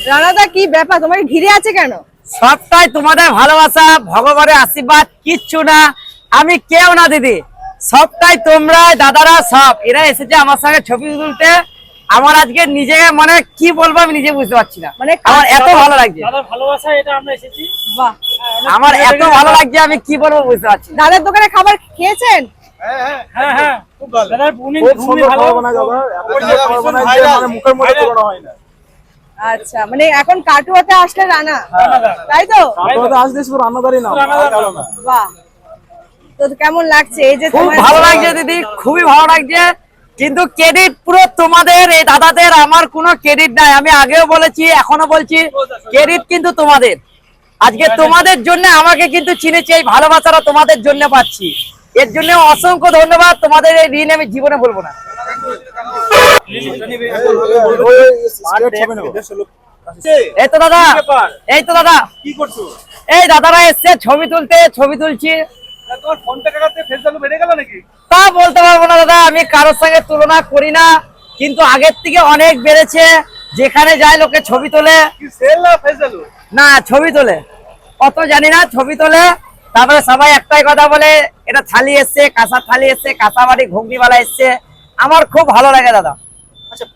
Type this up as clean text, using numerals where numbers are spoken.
রানাদা কি ব্যাপার, তোমাকে ঘিরে আছে কেন? সবটাই তোমাদের ভালোবাসা, ভগবানের আশীর্বাদ, কিচ্ছু না। আমি কেউ না দিদি, সবটাই তোমরা দাদারা, সব এরা এসেছে আমার সঙ্গে ছবি তুলতে। আমার আজকে নিজেকে মানে কি বলবো আমি নিজে বুঝতে পারছি না, মানে আমার এত ভালো লাগছে দাদার ভালোবাসা, এটা আমরা এসেছি। বাহ, আমার এত ভালো লাগছে আমি কি বলবো বুঝতে পারছি না। দাদার দোকানে খাবার খেয়েছেন? হ্যাঁ, খুব ভালো। দাদার উনি ভালো বানায়, দাদা মুখের মধ্যে তুলনা হয় না। আচ্ছা, মানে এখন কাটুয়াতে আসলে রানা, তাই তো? কাটুয়াতে আসলে শুধু রান্নাদারই না, বাহ, তো কেমন লাগছে এই যে? খুব ভালো লাগছে দিদি, খুবই ভালো লাগছে। কিন্তু ক্রেডিট পুরো তোমাদের, এই দাদাদের, আমার কোনো ক্রেডিট নাই। আমি আগেও বলেছি, এখনো বলছি, ক্রেডিট কিন্তু তোমাদের। আজকে তোমাদের জন্য আমাকে কিন্তু চিনেছি, এই ভালোবাসাটা তোমাদের জন্য পাচ্ছি। এর জন্য অসংখ্য ধন্যবাদ। তোমাদের এই ঋণ আমি জীবনে বলবো না। এই তো দাদা, এই তো দাদা, কি করছো? এই দাদারা এসছে ছবি তুলতে, ছবি তুলছি। তোমার ফোন পে কাটাতে ফেস ভ্যালু বেড়ে গেল নাকি? তা বলতে পারবো না দাদা, আমি কারোর সঙ্গে তুলনা করি না, কিন্তু আগের থেকে অনেক বেড়েছে। যেখানে যায় লোকে ছবি তোলে। কি সেল না ফেস ভ্যালু? না, ছবি তোলে, অত জানি না, ছবি তোলে। তারপরে সবাই একটাই কথা বলে, এটা থালি এসছে, কাঁসা থালি এসছে, কাঁসা বাড়ি ঘুগনিওয়ালা এসছে। আমার খুব ভালো লাগে দাদা। আচ্ছা।